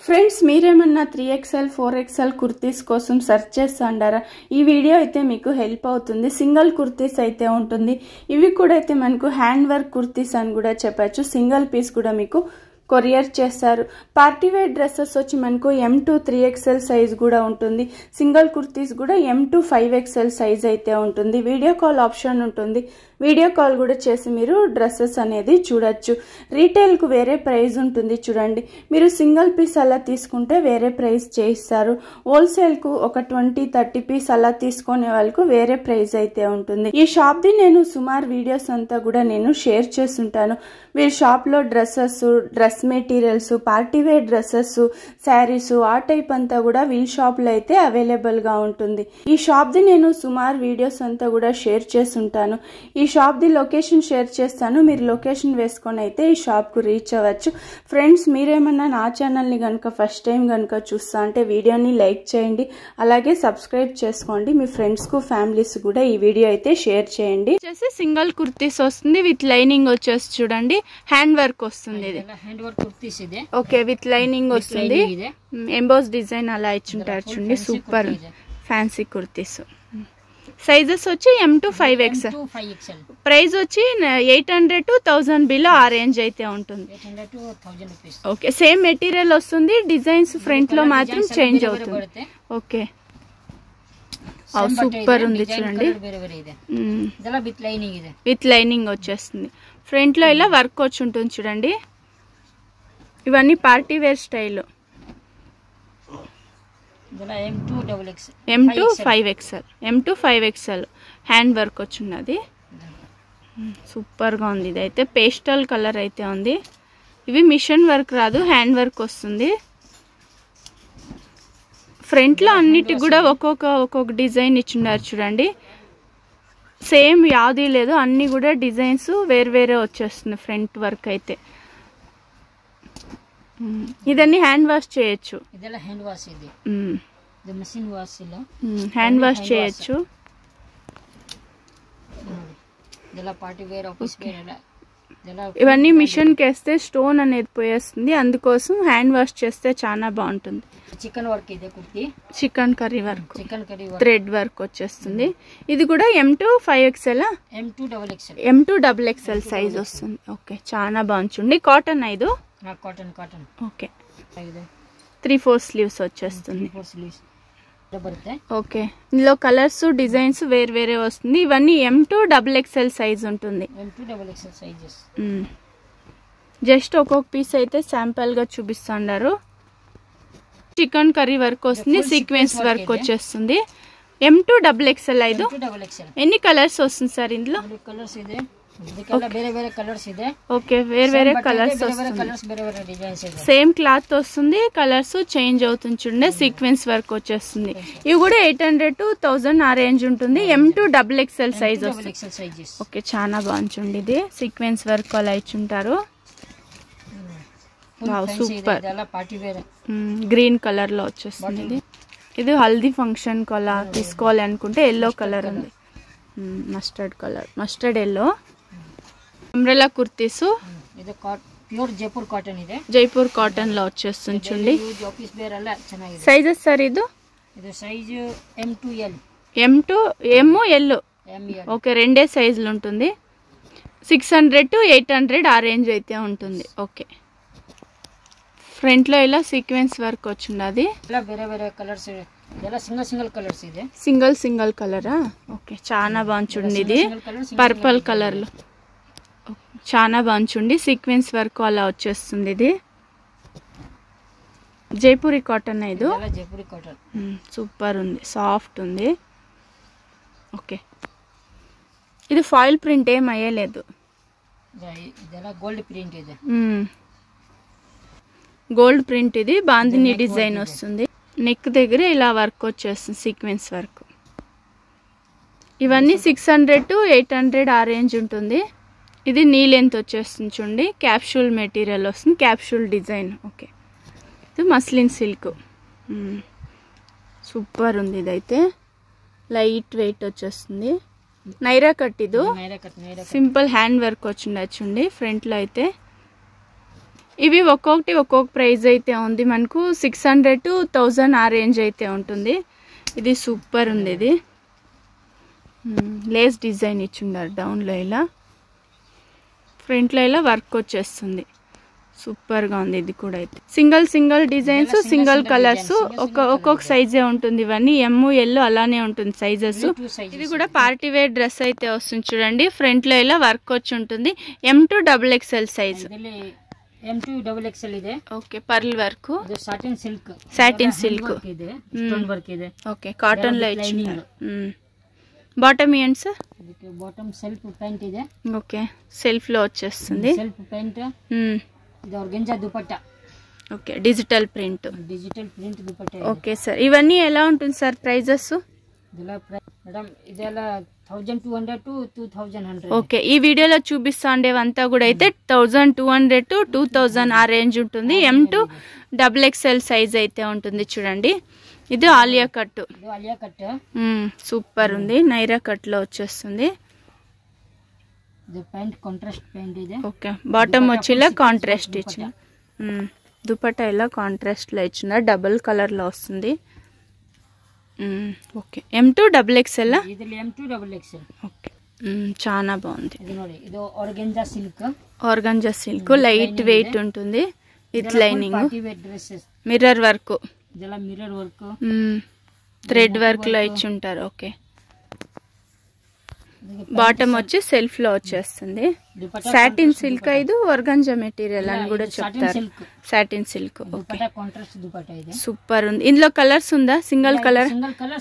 Friends మీరేమన్నా 3XL 4XL kurtis కోసం search చేస్తాండారా ఈ వీడియో అయితే మీకు హెల్ప్ అవుతుంది సింగిల్ కుర్తీస్ అయితే ఉంటుంది ఇవి కూడా అయితే మనకు హ్యాండ్ వర్క్ కుర్తీస్ అని కూడా చెప్పొచ్చు సింగిల్ పీస్ కూడా మీకు కొరియర్ చేస్తారు పార్టీ వేర్ డ్రెస్సెస్ వచ్చి మనకు M to 3XL సైజ్ కూడా ఉంటుంది సింగిల్ కుర్తీస్ కూడా M to 5XL సైజ్ అయితే ఉంటుంది వీడియో కాల్ ఆప్షన్ ఉంటుంది వీడియో కాల్ కూడా చేసి మీరు డ్రెస్సెస్ అనేది చూడొచ్చు రీటైల్ కు వేరే ప్రైస్ ఉంటుంది చూడండి మీరు సింగిల్ పీస్ అలా తీసుకుంటే వేరే ప్రైస్ చేయిస్తారు హోల్సేల్ కు ఒక 20-30 పీస్ అలా తీసుకునే వాళ్ళకు వేరే ప్రైస్ అయితే ఉంటుంది ఈ షాప్ ది నేను సుమారు వీడియోస్ అంతా కూడా నేను షేర్ చేస్తుంటాను వీళ్ళ షాప్ లో dresses dress materials party wear dresses sarees ఆ టైప్ అంతా కూడా వీళ్ళ షాప్ లో అయితే అవైలబుల్ గా ఉంటుంది ఈ షాప్ ది నేను సుమారు వీడియోస్ అంతా కూడా షేర్ చేస్తుంటాను ఈ షాప్ ది లొకేషన్ షేర్ చేస్తాను మీరు లొకేషన్ వేసుకొని అయితే ఈ షాప్ కు రీచ్ అవ్వచ్చు ఫ్రెండ్స్ మీరేమన్నా నా ఛానల్ ని గనుక ఫస్ట్ టైం గనుక చూస్తా అంటే వీడియోని లైక్ చేయండి అలాగే సబ్స్క్రైబ్ చేసుకోండి మీ ఫ్రెండ్స్ కు ఫ్యామిలీస్ కూడా ఈ వీడియో అయితే షేర్ చేయండి వచ్చేసి సింగిల్ కుర్తీస్ వస్తుంది విత్ లైనింగ్ వచ్చేసి చూడండి హ్యాండ్ వర్క్ వస్తుంది ఇది హ్యాండ్ వర్క్ కుర్తీస్ ఇది ఓకే విత్ లైనింగ్ వస్తుంది ఎంబోస్ డిజైన్ అలా ఇచ్చుంటారు చూడండి సూపర్ ఫ్యాన్సీ కుర్తీస్ సైజెస్ వచ్చి M to 5XL ప్రైస్ వచ్చి 800 to 1000 బిలో ఆ రేంజ్ అయితే ఉంటుంది ఓకే సేమ్ మెటీరియల్ వస్తుంది డిజైన్స్ ఫ్రంట్ లో మాత్రం చేంజ్ అవుతుంది ఓకే సూపర్ ఉంది చూడండి విత్ లైనింగ్ వచ్చేస్తుంది ఫ్రంట్ లో ఇలా వర్క్ వచ్చి ఉంటుంది చూడండి ఇవన్నీ party wear style M to 5XL hand work వచ్చినది సూపర్ గా ఉంది ఇదైతే పేస్టల్ కలర్ అయితే ఉంది ఇవి మిషన్ వర్క్ రాదు హ్యాండ్ వర్క్ వస్తుంది ఫ్రంట్ లో అన్నిటి కూడా ఒక్కొక్క డిజైన్ ఇచ్చున్నారు చూడండి సేమ్ యాది లేదు అన్ని కూడా డిజైన్స్ వేరే వచ్చేస్తుంది ఫ్రంట్ వర్క్ అయితే ఇదన్నీ హ్యాండ్ వాష్ చేయొచ్చు హ్యాండ్ వాష్ చేయొచ్చు ఇవన్నీ మిషన్ కేస్తే స్టోన్ అనేది పోయేస్తుంది అందుకోసం హ్యాండ్ వాష్ చేస్తే చాలా బాగుంటుంది chicken curry work thread work వచ్చేస్తుంది ఇది కూడా M to 5XL M to XXL size వస్తుంది ఓకే చాలా బాగుంటుంది కాటన్ ఐదు ఓకే 3/4 స్లీవ్స్ వచ్చేస్తుంది ఓకే ఇందులో కలర్స్ డిజైన్స్ వేరే వస్తుంది ఇవన్నీ M to XXL సైజ్ ఉంటుంది జస్ట్ ఒక్కొక్క పీస్ అయితే శాంపుల్ గా చూపిస్తున్నారు చికెన్ కర్రీ వర్క్ వస్తుంది సీక్వెన్స్ వర్క్ వచ్చేస్తుంది M to XXL ఐదు ఎన్ని కలర్స్ వస్తుంది సార్ ఇందులో ఓకే వేరే కలర్స్ వస్తుంది సేమ్ క్లాత్ వస్తుంది కలర్స్ చేంజ్ అవుతుంది చూడండి సీక్వెన్స్ వర్క్ వచ్చేస్తుంది ఇవి కూడా 800 to 1000 ఆ రేంజ్ ఉంటుంది M to XXL సైజ్ వస్తుంది ఓకే చాలా బాగుంటుంది ఇది సీక్వెన్స్ వర్క్ అలా ఇచ్చుంటారు సూపర్ గ్రీన్ కలర్ లో వచ్చేస్తుంది ఇది హల్దీ ఫంక్షన్ కు అలా తీసుకోవాలి అనుకుంటే ఎల్లో కలర్ ఉంది mustard yellow umbrella kurtis Jaipur cotton లో వచ్చేస్తుంది చూడండి సైజెస్ సార్ ఇది M to L ఓకే రెండే సైజులు ఉంటుంది 600 to 800 ఆ రేంజ్ అయితే ఉంటుంది ఓకే ఫ్రంట్ లో ఇలా సీక్వెన్స్ వర్క్ వచ్చింది సింగిల్ కలరా ఓకే చాలా బాగుంది ఇది పర్పుల్ కలర్ లో చాలా బాగుంది సీక్వెన్స్ వర్క్ అలా వచ్చేస్తుంది ఇది జైపూరి కాటన్ ఇది సూపర్ ఉంది సాఫ్ట్ ఉంది ఓకే ఇది ఫాయిల్ ప్రింట్ ఏం అయ్యలేదు గోల్డ్ ప్రింట్ ఇది బాందిని డిజైన్ వస్తుంది నెక్ దగ్గర ఇలా వర్క్ వచ్చేస్తుంది సీక్వెన్స్ వర్క్ ఇవన్నీ 600 to 800 ఆ రేంజ్ ఉంటుంది ఇది నీ లెంత్ వచ్చేస్తుంది చూడండి క్యాప్సూల్ మెటీరియల్ వస్తుంది క్యాప్సూల్ డిజైన్ ఓకే ఇది మస్లిన్ సిల్క్ సూపర్ ఉంది ఇదైతే లైట్ వెయిట్ వచ్చేస్తుంది నైరా కట్ ఇది సింపుల్ హ్యాండ్ వర్క్ వచ్చింది చూడండి ఫ్రంట్ లో అయితే ఇవి ఒక్కొక్కటి ఒక్కొక్క ప్రైస్ అయితే ఉంది మనకు 600 to 1000 ఆ రేంజ్ అయితే ఉంటుంది ఇది సూపర్ ఉంది ఇది లేస్ డిజైన్ ఇచ్చిండారు డౌన్లో ఇలా ఫ్రంట్లో ఇలా వర్క్ వచ్చేస్తుంది సూపర్గా ఉంది ఇది కూడా అయితే సింగిల్ డిజైన్స్ సింగిల్ కలర్స్ ఒక్కొక్క సైజే ఉంటుంది ఇవన్నీ ML అలానే ఉంటుంది సైజెస్ ఇది కూడా పార్టీ వేర్ డ్రెస్ అయితే వస్తుంది చూడండి ఫ్రంట్లో ఇలా వర్క్ వచ్చి ఉంటుంది M to XXL size M to XXL ಇದೆ ఓకే పర్ల్ వర్క్ ಇದು సాటిన్ సిల్క్ ಇದೆ ಸ್ಟೋನ್ ವರ್ಕ್ ಇದೆ ఓకే కాటన్ లో ఇచ్చింది బాటమ్ ఏంటి సార్ ಇದಕ್ಕೆ బాటమ్ సెల్ఫ్ ప్యాంట్ ಇದೆ ఓకే సెల్ఫ్ లో వచ్చేస్తుంది సెల్ఫ్ ప్యాంట్ ఇది organza dupatta okay digital print dupatta okay sir ఇవన్నీ ఎలా ఉంటుంది సార్ ప్రైజెస్ మేడం ಇದೆಲ್ಲ 1200 to 2100 ఓకే ఈ వీడియోలో చూపిస్తా ఉండేవంతా కూడా అయితే 1200 to 2000 ఆ రేంజ్ ఉంటుంది M to XXL సైజ్ అయితే ఉంటుంది చూడండి ఇది ఆలియా కట్ సూపర్ ఉంది నైరా కట్ లో వచ్చేస్తుంది ప్యాంట్ కాంట్రాస్ట్ ప్యాంట్ ಇದೆ ఓకే బాటమ్ వచ్చి ఇలా కాంట్రాస్ట్ ఇచ్చిన దుపట్టా ఇలా కాంట్రాస్ట్ లో ఇచ్చిన డబుల్ కలర్ లో వస్తుంది ఓకే M to XXL ಇದರಲ್ಲಿ M to XXL ఓకే చాలా బాగుంది ఇది ನೋಡಿ ಇದು ఆర్గంజా సిల్క్ లైట్ వెయిట్ ఉంటుంది with lining party wear dresses mirror work ಇದೆಲ್ಲ ಮಿರರ್ ವರ್ಕ್ థ్రెడ్ వర్క్ లో ఇచ్చి ఉంటారు ఓకే బాటమ్ వచ్చి సెల్ఫ్ లో వచ్చేస్తుంది సాటిన్ సిల్క్ ఇది ఆర్గంజా మెటీరియల్ అని కూడా చెప్తారు satin silk okay contrast dupatta ಇದೆ సూపర్ ఉంది ఇందులో కలర్స్ ఉందా single colour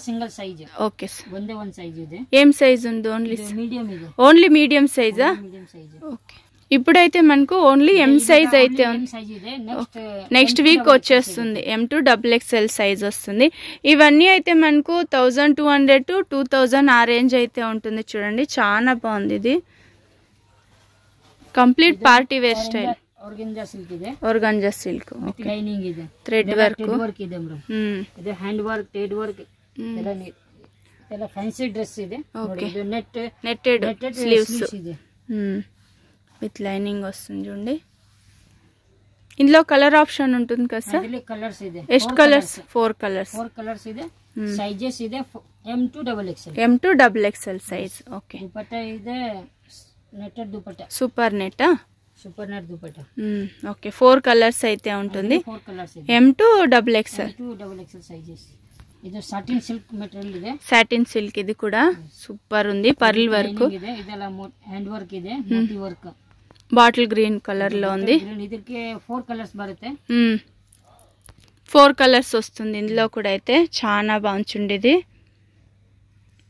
single size okay ಒಂದೇ ಒಂದು ಸೈಜ್ ಇದೆ ఏం సైజ్ ఉంది ఓన్లీ మీడియం ಇದೆ ఓన్లీ మీడియం సైజా మీడియం సైజ్ ఓకే ఇప్పుడైతే మనకు ఓన్లీ M సైజ్ అయితే ఉంది నెక్స్ట్ వీక్ వచ్చేస్తుంది M to XXL సైజ్ వస్తుంది ఇవన్నీ అయితే మనకు 1200 to 2000 ఆ రేంజ్ అయితే ఉంటుంది చూడండి చాలా బాగుంది ఇది complete party wear style organza silk okay lining ಇದೆ థ్రెడ్ వర్క్ ಇದೆ ಬ್ರೋ ಇದು హ్యాండ్ వర్క్ టేడ్ వర్క్ ಎಲ್ಲ ಫ್ಯಾನ್ಸಿ ಡ್ರೆಸ್ ಇದೆ ఓకే ಇದು నెట్టెడ్ స్లీవ్స్ ಇದೆ విత్ లైనింగ్ వస్తుంది చూడండి ఇందులో కలర్ ఆప్షన్ ఉంటుంది కదా సార్ ಇದರಲ್ಲಿ ಕಲರ್ಸ್ ಇದೆ ಎಷ್ಟು ಕಲರ್స్ 4 ಕಲರ್ಸ್ ಇದೆ ಸೈಜಸ್ ಇದೆ M to XXL M to XXL size okay dupatta ಇದೆ netted dupatta super net dupatta okay 4 colours అయితే ఉంటుంది 4 కలర్స్ ಇದೆ M to XXL సైజెస్ ఇది సాటిన్ సిల్క్ మెటీరియల్ ಇದೆ సాటిన్ సిల్క్ ఇది కూడా సూపర్ ఉంది పర్ల్ వర్క్ ಇದೆ ಇದೆಲ್ಲ హ్యాండ్ వర్క్ ಇದೆ Moti work bottle green colour లో ఉంది ಇದಕ್ಕೆ 4 కలర్స్ బರುತ್ತೆ 4 కలర్స్ వస్తుంది ఇందులో కూడా అయితే చాలా బాగుంది ఇది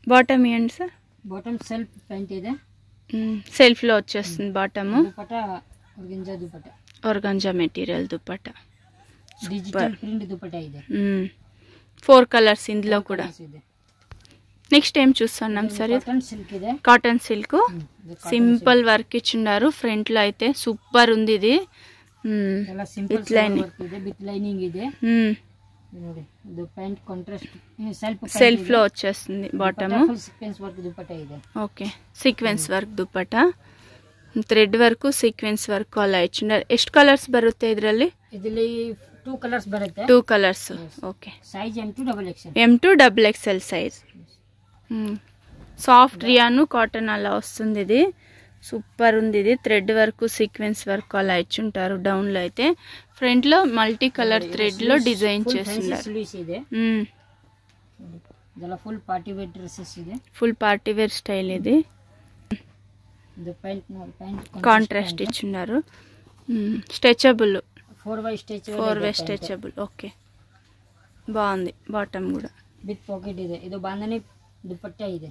బాటమ్ ఏంటి సార్ బాటమ్ సెల్ఫ్ ప్యాంట్ ಇದೆ సెల్ఫ్ లో వచ్చేస్తుంది bottom dupatta dupatta organza material dupatta digital print dupatta ಇದೆ 4 కలర్స్ ఇందులో కూడా నెక్స్ట్ టైం చూస్తున్నాం sir cotton silk simple work ఇచ్చిన్నారు ఫ్రంట్ లో అయితే సూపర్ ఉంది ఇది విత్ లైనింగ్ ಇದೆ ನೋಡಿ ಇದು ಪ್ಯಾಂಟ್ ಕಾಂಟ್ರಾಸ್ಟ್ సెల్ఫ్ లో వచ్చేస్తుంది బాటమ్ సీక్వెన్స్ వర్క్ దుపట్టా ಇದೆ okay sequence work dupatta thread work sequence work ಅಲ್ಲ ಇಚ್ಚಿದ್ದಾರೆ ಎಷ್ಟು ಕಲರ್ಸ್ ಬರುತ್ತೆ ಇದರಲ್ಲಿ 2 ಕಲರ್ಸ್ ಬರುತ್ತೆ 2 colours okay size M to XXL size soft రియాను cotton అలా వస్తుంది ఇది సూపర్ ఉంది ఇది థ్రెడ్ వర్క్ సీక్వెన్స్ వర్క్ అలా ఇచ్చుంటారు డౌన్ లో అయితే ఫ్రంట్ లో మల్టీ కలర్ థ్రెడ్ లో డిజైన్ చేస్తున్నారు ಇದೆಲ್ಲ ಫುಲ್ ಪಾರ್ಟಿ ವೇರ್ ಡ್ರೆಸ್ಸಸ್ ಇದೆ ಫುಲ್ ಪಾರ್ಟಿ ವೇರ್ ಸ್ಟೈಲ್ ಇದೆ ಇದು ಪ್ಯಾಂಟ್ కాంట్రాస్ట్ ఇచ్చున్నారు స్ట్రెచబుల్ 4 వై స్ట్రెచబుల్ ఓకే బాగుంది బాటమ్ కూడా విత్ పాకెట్ ಇದೆ ಇದು ಬಾಂಧನಿ దుపట్టా ಇದೆ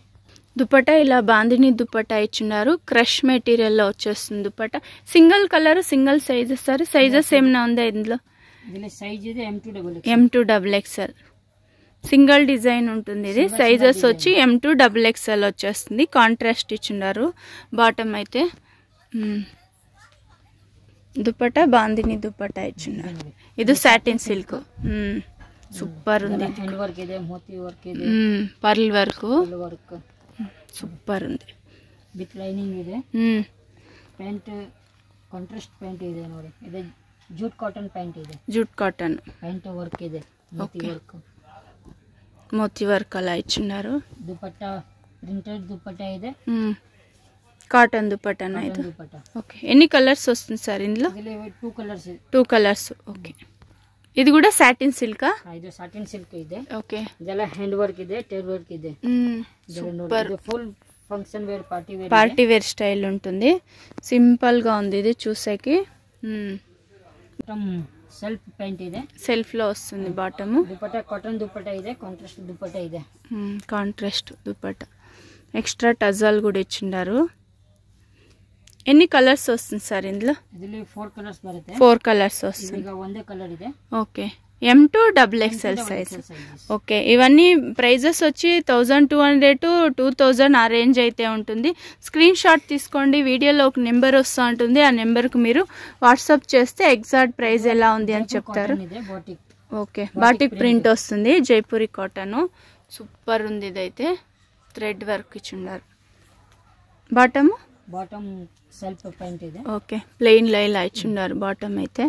దుపట్టా ఇలా బాందిని దుపట్టా ఇచ్చున్నారు క్రష్ మెటీరియల్ లో వచ్చేస్తుంది dupatta single colour single sizes sir sizes ఏమైనా ఉందా ఇందులో సైజ్ ಇದೆ M to XXL single design ఉంటుంది ఇది సైజెస్ వచ్చి M to XXL వచ్చేస్తుంది కాంట్రాస్ట్ ఇచ్చున్నారు బాటమ్ అయితే దుపట్టా బాందిని దుపట్టా ఇచ్చున్నారు ఇది సాటిన్ సిల్క్ సూపర్ ఉంది హ్యాండ్ వర్క్ ಇದೆ మోతి వర్క్ ಇದೆ పర్ల్ వర్క్ సూపర్ ఉంది విత్ లైనింగ్ ಇದೆ ಪ್ಯಾಂಟ್ ಕಾಂಟ್ರಾಸ್ಟ್ ಪ್ಯಾಂಟ್ ಇದೆ ನೋಡಿ ಇದು ಜೂಟ್ ಕಾಟನ್ ಪ್ಯಾಂಟ್ ಇದೆ. జూట్ కాటన్ ಪ್ಯಾಂಟ್ ವರ್ಕ್ ಇದೆ, ಮೋತಿ ವರ್ಕ್. మోతీ వర్క్ అలా ఇచ్చిన్నారు. దుపట్టా ప్రింటెడ్ దుపట్టా ಇದೆ. కాటన్ దుపట్టా ఇది. దుపట్టా. ఓకే, ఎన్ని కలర్స్ వస్తుంది సార్ ఇందులో? ఇందులో 2 కలర్స్. 2 కలర్స్. ఓకే, ఇది కూడా సాటిన్ సిల్కా? ಇದು ಸಾಟಿನ್ ಸಿಲ್ಕ್ ಇದೆ. ఓకే, ಇದೆಲ್ಲ ಹ್ಯಾಂಡ್ ವರ್ಕ್ ಇದೆ, ಟೇಲ್ ವರ್ಕ್ ಇದೆ. Super. Full function wear, party wear style ఉంటుంది. సింపుల్ గా ఉంది ఇది చూసేకి. సెల్ఫ్ ప్యాంట్ ಇದೆ, సెల్ఫ్ లో వస్తుంది బాటమ్. దుపట్టా కాటన్ దుపట్టా ಇದೆ, కాంట్రాస్ట్ దుపట్టా ಇದೆ. కాంట్రాస్ట్ దుపట్టా, ఎక్స్ట్రా టజల్ కూడా ఇచ్చిండారు. ఎన్ని కలర్స్ వస్తుంది సార్ ఇందులో? ಇದರಲ್ಲಿ 4 కలర్స్ ಬರುತ್ತೆ. 4 కలర్స్ వస్తుంది. ಈಗ ಒಂದೇ కలర్ ಇದೆ. Okay, M to XXL size. Okay, ఇవన్నీ ప్రైజెస్ వచ్చి 1200 to 2000 ఆ రేంజ్ అయితే ఉంటుంది. స్క్రీన్ షాట్ తీసుకోండి. వీడియోలో ఒక నెంబర్ వస్తూ ఉంటుంది, ఆ నెంబర్కి మీరు వాట్సాప్ చేస్తే ఎగ్జాక్ట్ ప్రైస్ ఎలా ఉంది అని చెప్తారు. ఓకే, బాటిక్ ప్రింట్ వస్తుంది, జైపూరి కాటన్. సూపర్ ఉంది ఇదైతే. థ్రెడ్ వర్క్ ఇచ్చిండారు. బాటమ్ సెల్ఫ్ ప్యాంట్ ಇದೆ. ఓకే, ప్లెయిన్ లో ఇలా ఇచ్చిండారు బాటమ్ అయితే.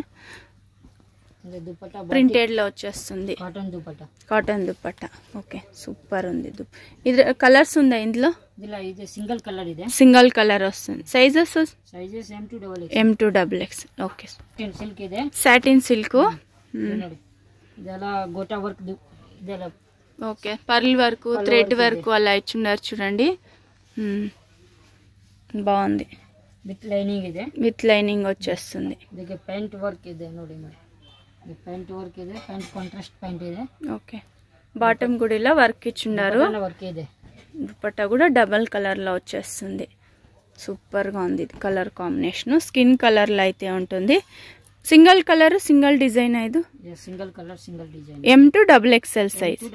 ప్రింటెడ్ లో వచ్చేస్తుంది, కాటన్ దుపట్టా. ఓకే, సూపర్ ఉంది. ఇది కలర్స్ ఉందా ఇందులో? సింగిల్ కలర్ ಇದೆ, సింగిల్ కలర్ వస్తుంది. Sizes M to XXL. Okay, silk ಇದೆ, సాటిన్ సిల్క్. ಇದೆಲ್ಲ గోటా వర్క్. ಇದೆಲ್ಲ okay, pearl work, thread work అలా ఇచ్చున్నారు చూడండి. బాగుంది. విత్ లైనింగ్ ಇದೆ, విత్ లైనింగ్ వచ్చేస్తుంది. ಇದಕ್ಕೆ ಪ್ಯಾಂಟ್ ವರ್ಕ್ ಇದೆ ನೋಡಿ ಮೇಡಮ್. ప్యాంట్ వర్క్ ಇದೆ, ప్యాంట్ కాంట్రాస్ట్ ప్యాంట్ ಇದೆ. ఓకే, బాటమ్ కూడా ఇలా వర్క్ ఇచ్చిండారు. వర్క్ ಇದೆ. దుపట్టా కూడా డబల్ కలర్ లో వచ్చేస్తుంది. సూపర్ గా ఉంది. ఇది కలర్ కాంబినేషన్ స్కిన్ కలర్ లో అయితే ఉంటుంది. Single colour, single design. ఇది single colour, single design. M to XXL size.